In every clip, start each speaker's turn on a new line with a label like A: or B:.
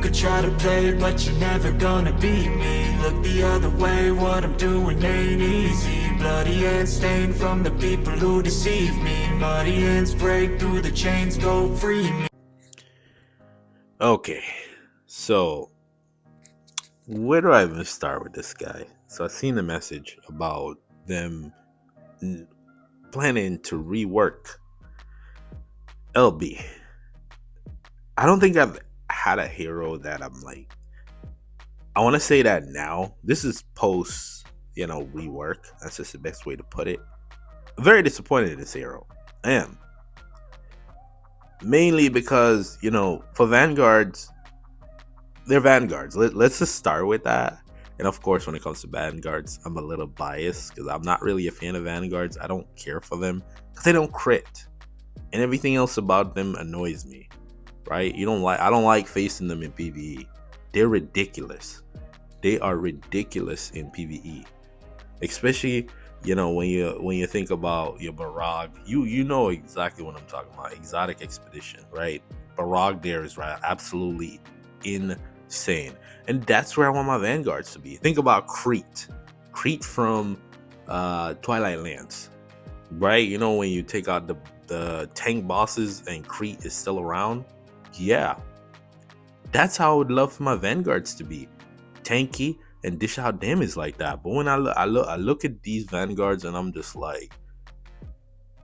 A: could try to play, but you're never gonna beat me. Look the other way, what I'm doing ain't easy. Bloody hands stained from the people who deceive me. Muddy hands break through the chains, go free me.
B: Okay, so where do I even start with this guy? So I seen the message about them planning to rework LB. I don't think I've had a hero that I'm like, I want to say that now. This is post, rework. That's just the best way to put it. Very disappointed in this hero. I am. Mainly because, for Vanguards, they're Vanguards. Let's just start with that. And of course, when it comes to Vanguards, I'm a little biased because I'm not really a fan of Vanguards. I don't care for them because they don't crit. And everything else about them annoys me. Right? I don't like facing them in PvE. They're ridiculous. They are ridiculous in PvE. Especially, when you think about your Barag, you know exactly what I'm talking about. Exotic Expedition, right? Barag there is right, absolutely insane. And that's where I want my Vanguards to be. Think about Crete from Twilight Lands, right? When you take out the tank bosses and Crete is still around. Yeah, that's how I would love for my Vanguards to be, tanky and dish out damage like that. But when I look at these Vanguards and I'm just like,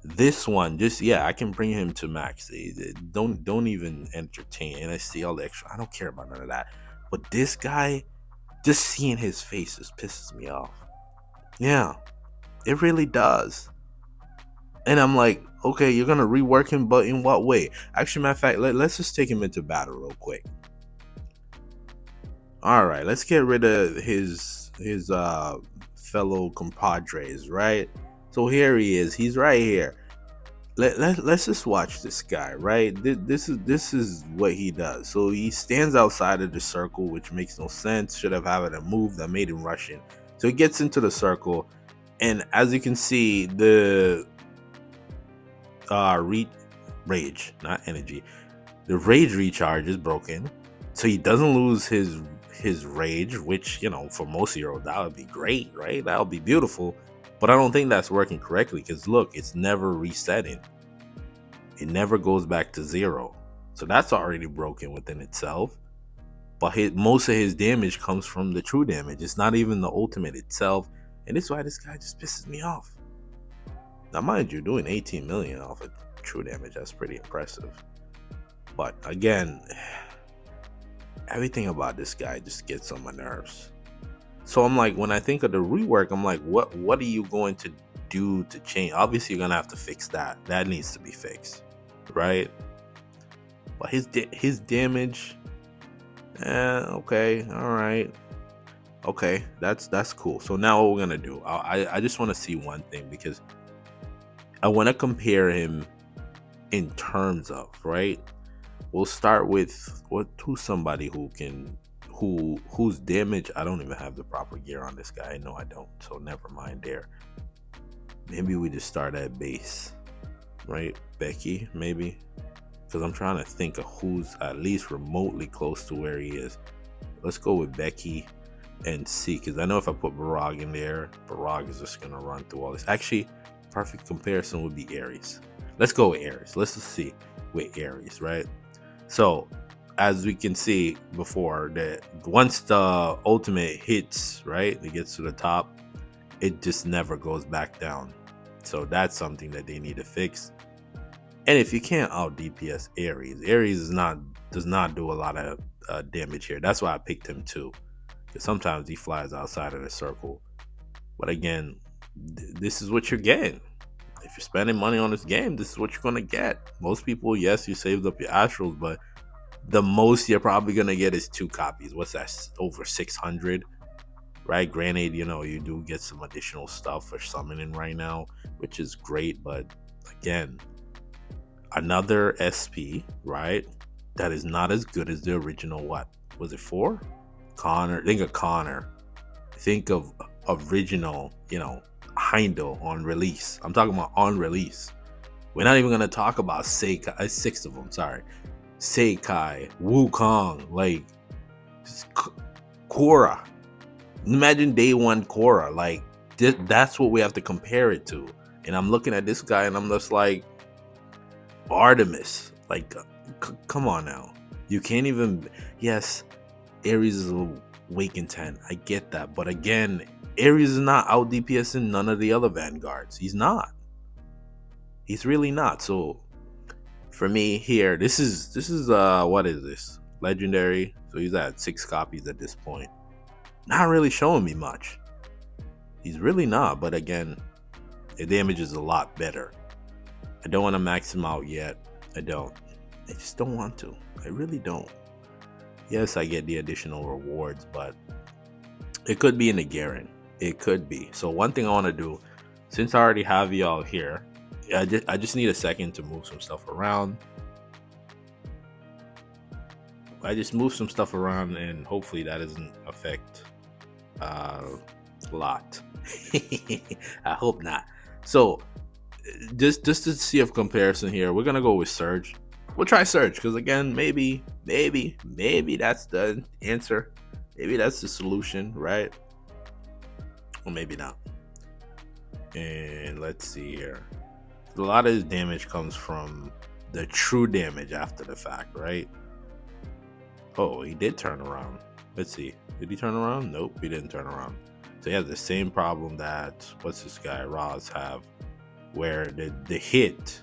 B: this one, I can bring him to max. Don't even entertain. And I see all the extra. I don't care about none of that. But this guy, just seeing his face just pisses me off. Yeah, it really does. And I'm like, okay, you're gonna rework him, but in what way? Actually, matter of fact, let's just take him into battle real quick. All right, let's get rid of his fellow compadres, right? So here he is. He's right here. Let's just watch this guy, right? This is what he does. So he stands outside of the circle, which makes no sense. Should have had a move that made him rush in. So he gets into the circle, and as you can see, the rage, not energy. The rage recharge is broken, so he doesn't lose his rage, which, for most heroes that would be great, right? That would be beautiful. But I don't think that's working correctly because look, it's never resetting. It never goes back to 0. So that's already broken within itself. But most of his damage comes from the true damage. It's not even the ultimate itself. And this is why this guy just pisses me off. Now, mind you, doing 18 million off of true damage, that's pretty impressive. But again, everything about this guy just gets on my nerves. So I'm like, when I think of the rework, I'm like, what are you going to do to change? Obviously, you're gonna have to fix that. That needs to be fixed, right? But his damage, okay, all right, okay, that's cool. So now what we're gonna do? I just want to see one thing because I want to compare him in terms of, right? We'll start with who's somebody whose damage, I don't even have the proper gear on this guy. No, I don't. So never mind there. Maybe we just start at base, right? Becky, maybe, because I'm trying to think of who's at least remotely close to where he is. Let's go with Becky and see, because I know if I put Barag in there, Barag is just gonna run through all this. Actually, perfect comparison would be Ares. Let's go with Ares. Let's just see with Ares, right? So as we can see before, that once the ultimate hits, right, it gets to the top, it just never goes back down. So that's something that they need to fix. And if you can't out DPS Ares does not do a lot of damage here. That's why I picked him too, because sometimes he flies outside of the circle. But again, this is what you're getting. If you're spending money on this game, this is what you're gonna get. Most people, yes, you saved up your astrals, but the most you're probably gonna get is 2 copies. What's that? Over 600, right? Granted, you do get some additional stuff for summoning right now, which is great. But again, another SP, right? That is not as good as the original. What was it for? Connor. Think of Connor. Think of original, Heimdall on release. I'm talking about on release. We're not even gonna talk about Seikai. 6 of them, sorry. Seikai, Wukong, like Korra. Imagine day one Korra. Like that's what we have to compare it to. And I'm looking at this guy and I'm just like, Artemis. Like, come on now. You can't even. Yes, Ares is a weak in 10. I get that. But again, Ares is not out DPSing none of the other Vanguards. He's not. He's really not. So for me here, this is what is this? Legendary. So he's at 6 copies at this point. Not really showing me much. He's really not. But again, the damage is a lot better. I don't want to max him out yet. I don't. I just don't want to. I really don't. Yes, I get the additional rewards, but it could be in the Garen. It could be. So one thing I want to do, since I already have y'all here, I just need a second to move some stuff around. I just move some stuff around, and hopefully that doesn't affect a lot. I hope not. So just to see a comparison here, we're gonna go with Surge. We'll try Surge because again, maybe that's the answer. Maybe that's the solution, right? Or maybe not. And let's see here. A lot of his damage comes from the true damage after the fact, right? Oh, he did turn around. Let's see. Did he turn around? Nope, he didn't turn around. So he has the same problem that what's this guy Roz have, where the hit.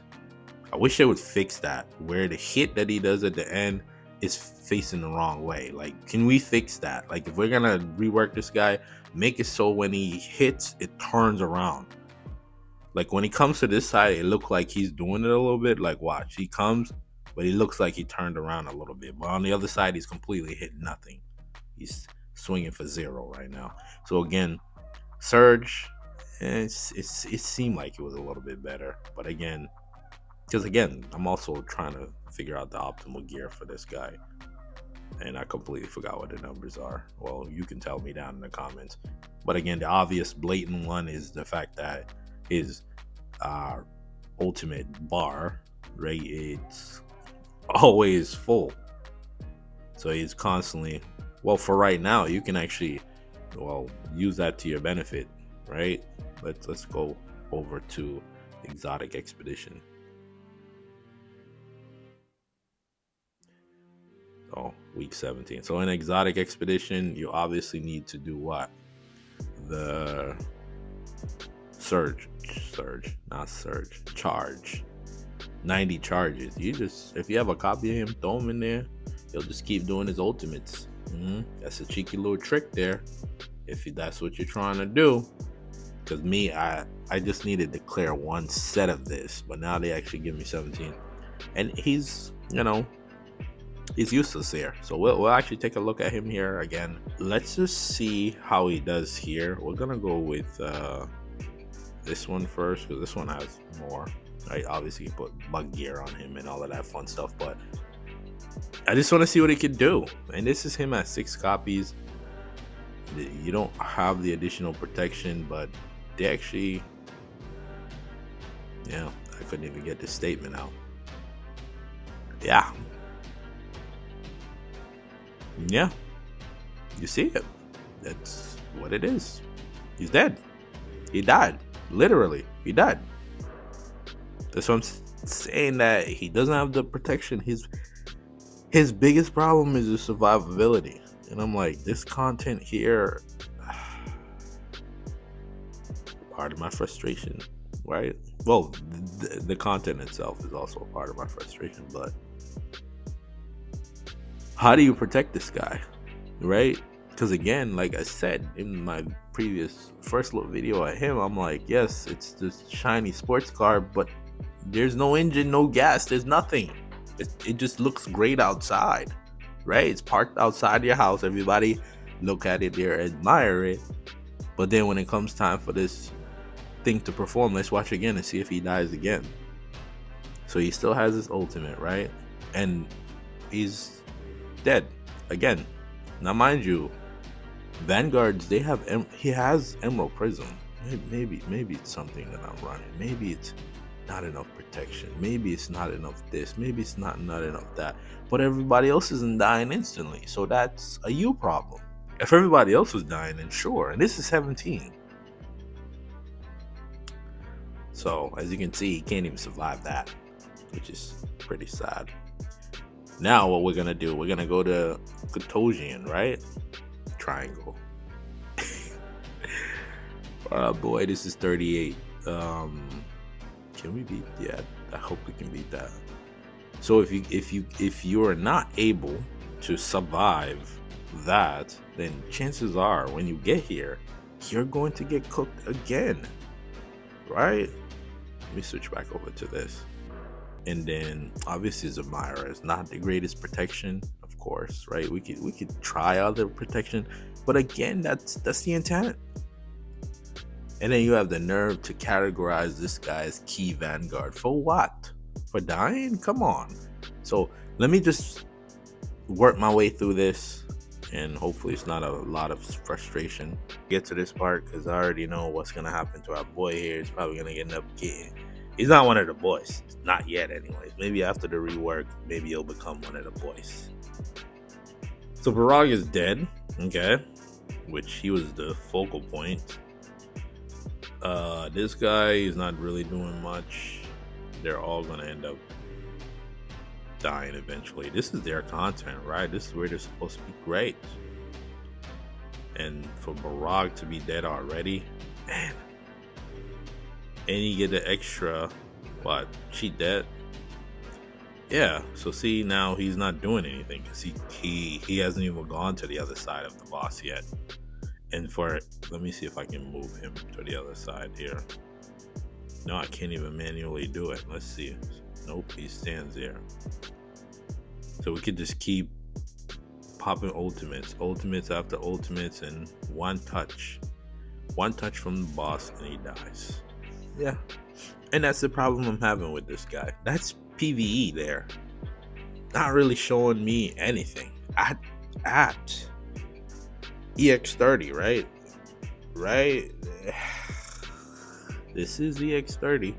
B: I wish they would fix that, where the hit that he does at the end is facing the wrong way. Like, can we fix that? Like, if we're gonna rework this guy, make it so when he hits, it turns around. Like when he comes to this side, it looks like he's doing it a little bit. Like, watch, he comes, but he looks like he turned around a little bit. But on the other side, he's completely hit nothing. He's swinging for 0 right now. So again, Surge, it seemed like it was a little bit better. But again, because again, I'm also trying to figure out the optimal gear for this guy. And I completely forgot what the numbers are. Well, you can tell me down in the comments. But again, the obvious blatant one is the fact that his ultimate bar, right, it's always full. So he's constantly, well, for right now, you can actually, well, use that to your benefit, right? Let's go over to Exotic Expedition. Oh, week 17. So in Exotic Expedition, you obviously need to do what? The charge. 90 charges. You just, if you have a copy of him, throw him in there. He'll just keep doing his ultimates. That's a cheeky little trick there, if that's what you're trying to do. Because me, I just needed to clear one set of this, but now they actually give me 17, and he's, he's useless here. So we'll actually take a look at him here again. Let's just see how he does here. We're gonna go with this one first, because this one has more, right? Obviously you put bug gear on him and all of that fun stuff, but I just want to see what he could do. And this is him at 6 copies. You don't have the additional protection, but they actually, I couldn't even get this statement out. Yeah, you see it. That's what it is. He's dead. He died. Literally, he died. That's what I'm saying, that he doesn't have the protection. His biggest problem is his survivability. And I'm like, this content here, part of my frustration, right? Well, the content itself is also a part of my frustration, but how do you protect this guy, right? Because again, like I said in my previous first look video at him, I'm like, yes, it's this shiny sports car, but there's no engine, no gas, there's nothing. It just looks great outside, right? It's parked outside your house. Everybody look at it there, admire it. But then when it comes time for this thing to perform, let's watch again and see if he dies again. So he still has his ultimate, right? And he's dead again. Now mind you, Vanguards, he has Emerald Prism. Maybe it's something that I'm running. Maybe it's not enough protection. protection, maybe it's not enough this, maybe it's not enough that, but everybody else isn't dying instantly, so that's a you problem. If everybody else was dying, then sure. And this is 17. So as you can see, he can't even survive that, which is pretty sad. Now what we're gonna do, we're gonna go to Cotosian, right? Triangle. Boy, this is 38. Can we beat? Yeah, I hope we can beat that. So if you are not able to survive that, then chances are when you get here, you're going to get cooked again, right? Let me switch back over to this. And then obviously Zamira is not the greatest protection, of course, right? We could try other protection, but again, that's the intent. And then you have the nerve to categorize this guy as key vanguard. For what? For dying? Come on. So let me just work my way through this, and hopefully it's not a lot of frustration. Get to this part, because I already know what's going to happen to our boy here. He's probably going to end up getting... He's not one of the boys. Not yet anyways. Maybe after the rework, maybe he'll become one of the boys. So Barag is dead. Okay. Which he was the focal point. This guy is not really doing much. They're all gonna end up dying eventually. This is their content, right? This is where they're supposed to be great. And for Barag to be dead already, man. And you get the extra, what? She dead? Yeah. So see, now he's not doing anything because he hasn't even gone to the other side of the boss yet. And let me see if I can move him to the other side here. No, I can't even manually do it. Let's see. Nope, he stands there. So we could just keep popping ultimates after ultimates, and one touch from the boss and he dies. Yeah. And that's the problem I'm having with this guy. That's PvE there. Not really showing me anything. At EX30, right? This is EX30.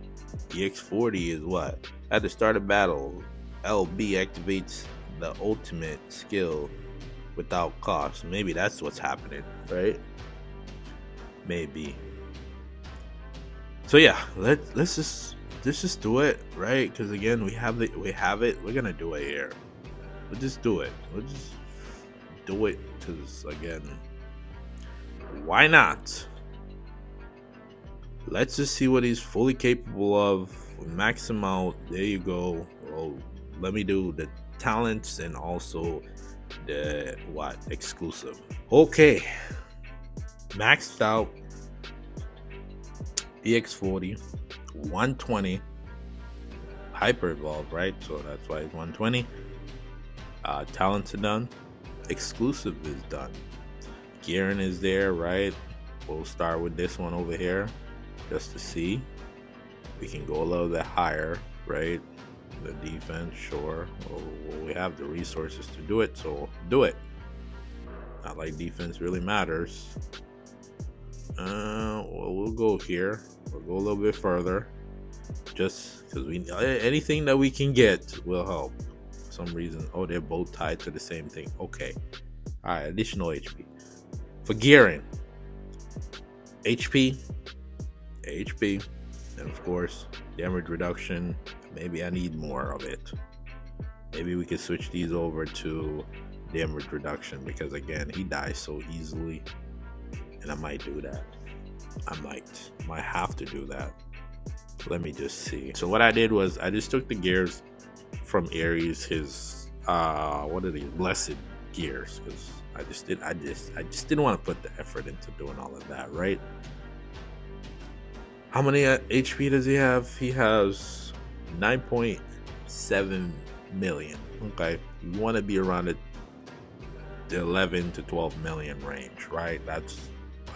B: EX40 is what? At the start of battle, LB activates the ultimate skill without cost. Maybe that's what's happening, right? Maybe. So yeah, let's just do it, right? Because again, we have it. We're gonna do it here. We'll just do it. We'll just do it because again, why not? Let's just see what he's fully capable of. Max him out. There you go. Well, let me do the talents and also the exclusive. Okay, maxed out. EX40, 120, hyper evolve, right? So that's why it's 120. Talents are done. Exclusive is done. Gearing is there, right? We'll start with this one over here just to see. We can go a little bit higher, right? The defense, sure. Well, we have the resources to do it, so do it. Not like defense really matters. Well, we'll go here. We'll go a little bit further, just because anything that we can get will help. For some reason, oh, they're both tied to the same thing. Okay, all right. Additional HP for gearing. HP, and of course damage reduction. Maybe I need more of it. Maybe we could switch these over to damage reduction because again, he dies so easily. And I might do that. I might have to do that. Let me just see. So what I did was I just took the gears from Ares, his what are these blessed gears, because I just didn't want to put the effort into doing all of that, right? How many HP does he have? He has 9.7 million. Okay, you want to be around the 11 to 12 million range, right? That's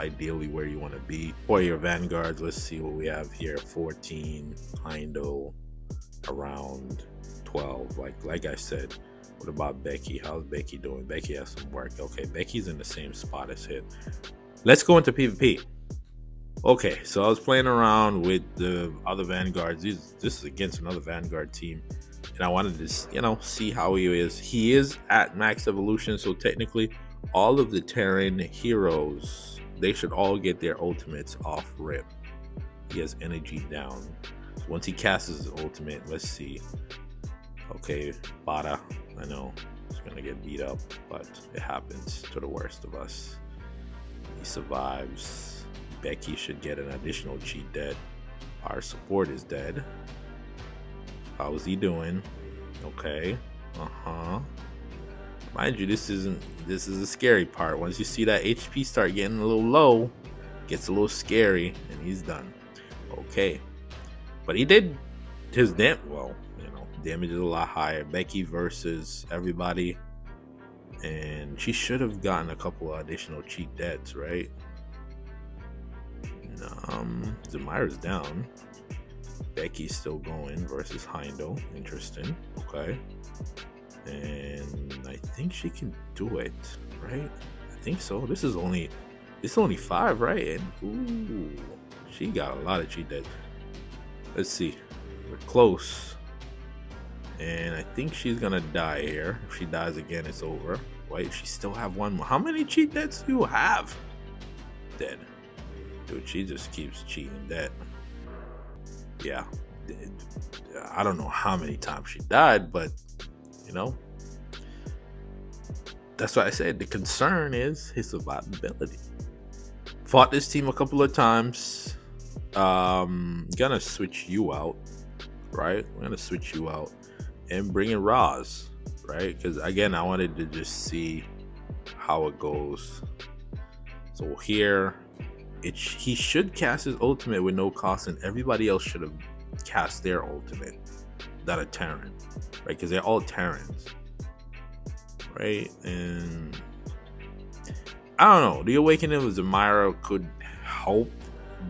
B: ideally where you want to be. For your vanguards, let's see what we have here. 14, Heindo, around 12. Like I said, what about Becky? How's Becky doing? Becky has some work. Okay, Becky's in the same spot as him. Let's go into PvP. Okay, so I was playing around with the other Vanguards. This is against another Vanguard team, and I wanted to, see how he is. He is at max evolution, so technically, all of the Terran heroes, they should all get their ultimates off rip. He has energy down. So once he casts his ultimate, let's see. Okay, Bada, I know he's gonna get beat up, but it happens to the worst of us. He survives. Becky should get an additional cheat dead. Our support is dead. How is he doing? Okay. Mind you, this is the scary part. Once you see that HP start getting a little low, gets a little scary, and he's done. Okay. But he did his damage. Well, damage is a lot higher. Becky versus everybody. And she should have gotten a couple of additional cheat deads, right? Zamira's down. Becky's still going versus Heindel. Interesting. Okay. And I think she can do it, right? I think so. This is only 5, right? And ooh, she got a lot of cheat deads. Let's see. We're close. And I think she's gonna die here. If she dies again, it's over. Wait, she still have one more. How many cheat deads do you have? Dead. Dude, she just keeps cheating dead. Yeah. I don't know how many times she died, but that's why I said the concern is his survivability. Fought this team a couple of times. Gonna switch you out, right? We're gonna switch you out and bring in Roz, right? Because again, I wanted to just see how it goes. So here, he should cast his ultimate with no cost, and everybody else should have cast their ultimate. That a Terran, right? Because they're all Terrans, right? And I don't know. The awakening of Zamira could help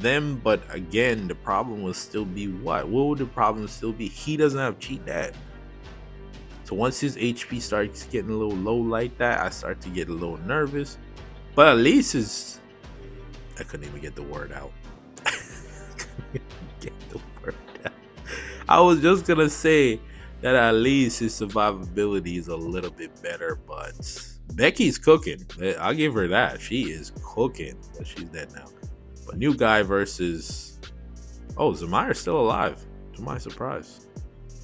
B: them, but again, the problem will still be what? What would the problem still be? He doesn't have cheat dead. So once his HP starts getting a little low like that, I start to get a little nervous. But at least I couldn't even get the word out. I was just gonna say that at least his survivability is a little bit better, but Becky's cooking. I'll give her that. She is cooking, but she's dead now. But new guy versus Zamira's still alive, to my surprise.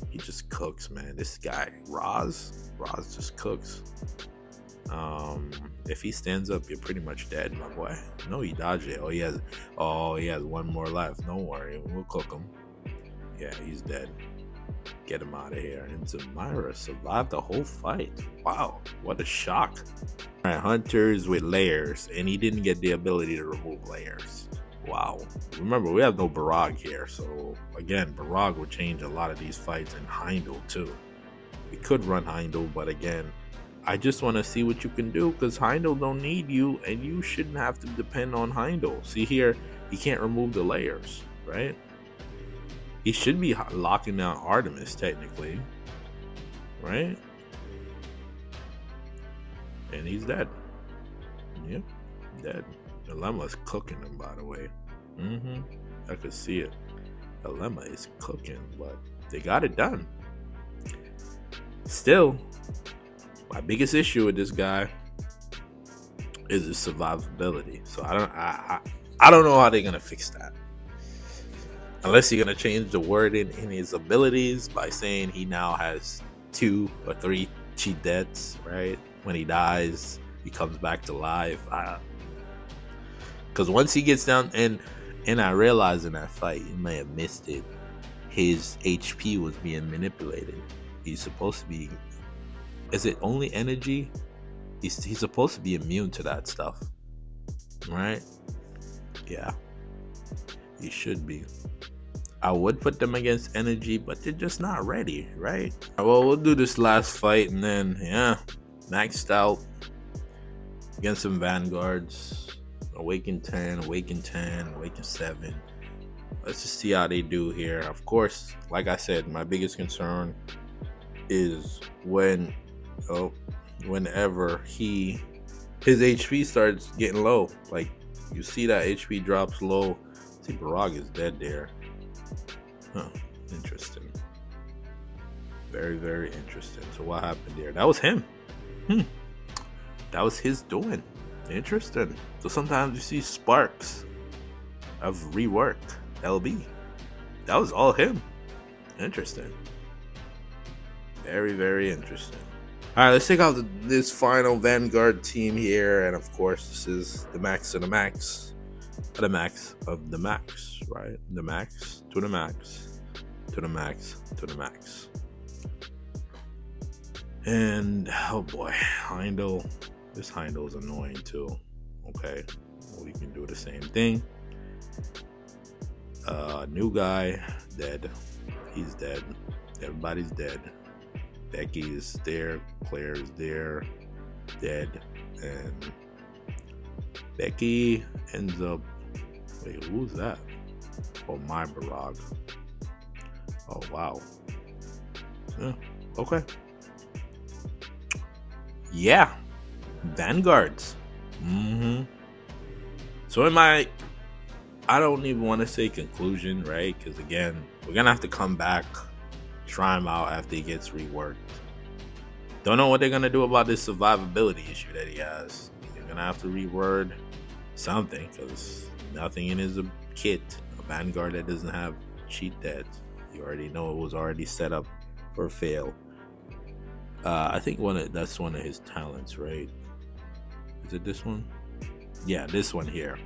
B: He just cooks, man. This guy, Roz just cooks. If he stands up, you're pretty much dead, my boy. No, he dodged it. He has one more left. Don't worry, we'll cook him. Yeah, he's dead. Get him out of here. And Zamira survived the whole fight. Wow, what a shock. All right, hunters with layers, and he didn't get the ability to remove layers. Wow. Remember, we have no Barag here, so again, Barag will change a lot of these fights, and Heindel too. We could run Heindel, but again, I just want to see what you can do, because Heindel don't need you, and you shouldn't have to depend on Heindel. See here, he can't remove the layers, right? He should be locking down Artemis, technically, right? And he's dead. Yep, dead. Dilemma's cooking him, by the way. I could see it. Dilemma is cooking, but they got it done. Still, my biggest issue with this guy is his survivability. So I don't know how they're gonna fix that. Unless you're gonna change the wording in his abilities by saying he now has 2 or 3 cheat deaths, right? When he dies, he comes back to life. Because once he gets down, and I realized in that fight, you may have missed it, his HP was being manipulated. He's supposed to be, is it only energy? He's supposed to be immune to that stuff, right? Yeah, he should be. I would put them against energy, but they're just not ready, right? Well, we'll do this last fight, and then maxed out against some Vanguards. Awaken 10, Awaken 10, Awaken 7. Let's just see how they do here. Of course, like I said, my biggest concern is whenever his HP starts getting low. Like, you see that HP drops low see Barag is dead there. Huh. Interesting. Very, very interesting. So what happened there? That was him. That was his doing. Interesting. So sometimes you see sparks of reworked LB. That was all him. Interesting. Very, very interesting. All right, let's take out this final Vanguard team here. And of course, this is the max of the max. The max of the max, right? The max to the max to the max to the max. And oh boy, Heindel. This Heindel is annoying too. Okay, well, we can do the same thing. New guy, dead. He's dead. Everybody's dead. Becky is there. Claire is there. Dead. And Becky ends up. Wait, who's that? Oh, my Barag. Oh, wow. Yeah, okay. Yeah. Vanguards. So in my, I don't even want to say conclusion, right? Because again, we're going to have to come back, try him out after he gets reworked. Don't know what they're going to do about this survivability issue that he has. They're going to have to reword something because nothing in his kit, a Vanguard that doesn't have cheat deads. You already know it was already set up for fail. I think that's one of his talents, right? Is it this one? Yeah, this one here.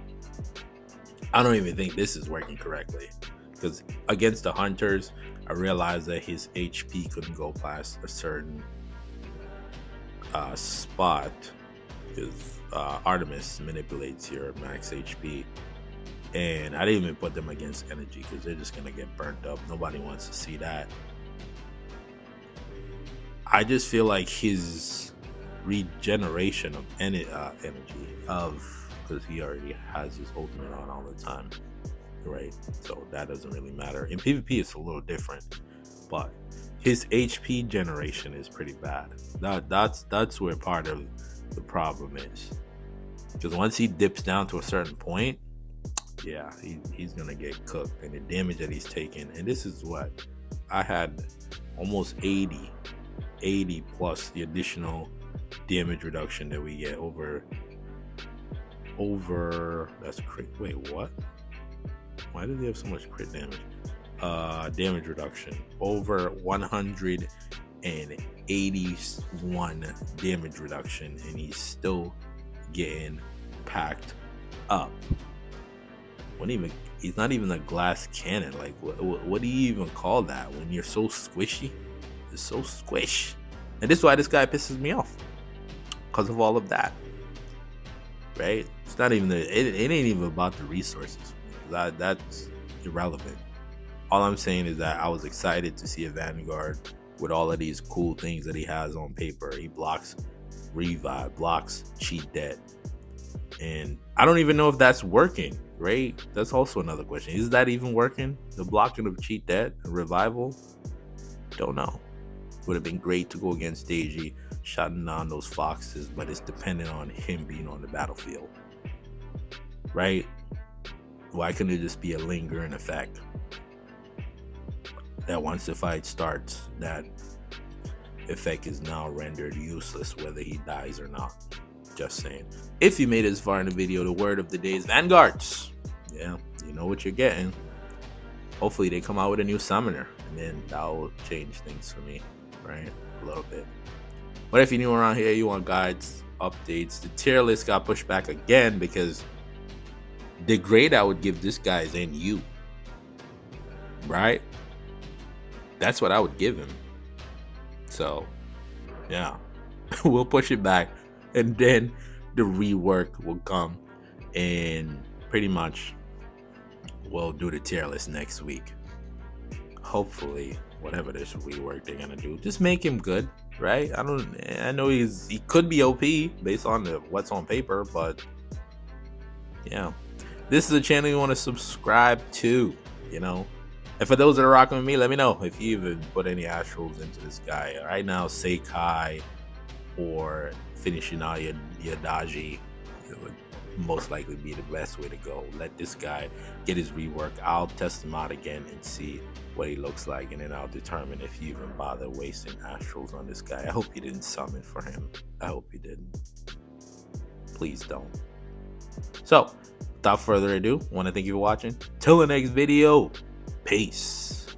B: I don't even think this is working correctly because against the hunters, I realized that his HP couldn't go past a certain spot because Artemis manipulates your max HP. And I didn't even put them against energy because they're just going to get burnt up. Nobody wants to see that. I just feel like his regeneration of energy because he already has his ultimate on all the time, right? So that doesn't really matter. In PvP, it's a little different, but his HP generation is pretty bad. That's where part of the problem is. Because once he dips down to a certain point, yeah, he's gonna get cooked, and the damage that he's taking. And this is what I had almost 80 plus the additional damage reduction that we get over that's crit. Wait, what? Why did they have so much crit damage? Damage reduction over 181 damage reduction, and he's still getting packed up. He's not even a glass cannon. Like what do you even call that when you're so squishy? It's so squish. And this is why this guy pisses me off, because of all of that, right? It's not even it ain't even about the resources. That's irrelevant. All I'm saying is that I was excited to see a Vanguard with all of these cool things that he has on paper. He blocks revive, blocks cheat dead, and I don't even know if that's working, right? That's also another question. Is that even working? The blocking of cheat dead and revival? Don't know. Would have been great to go against Deji, shutting down those foxes, but it's dependent on him being on the battlefield, right? Why couldn't it just be a lingering effect that once the fight starts, that effect is now rendered useless whether he dies or not? Just saying. If you made it this far in the video, the word of the day is Vanguards. Yeah, you know what you're getting. Hopefully they come out with a new summoner, and then that will change things for me, right? A little bit. But if you're new around here, you want guides, updates, the tier list got pushed back again because the grade I would give this guy is NU, right? That's what I would give him. So, yeah, we'll push it back, and then the rework will come, and pretty much we'll do the tier list next week. Hopefully, whatever this rework they're gonna do, just make him good, right? I know he could be OP based on what's on paper, but yeah, this is a channel you want to subscribe to, you know. And for those that are rocking with me, let me know if you even put any astrals into this guy right now. Sekai or finishing out your Daji. most likely be the best way to go. Let this guy get his rework. I'll test him out again and see what he looks like, and then I'll determine if you even bother wasting astrals on this guy. I hope you didn't summon for him. I hope you didn't. Please don't. So without further ado, I want to thank you for watching. Till the next video, peace.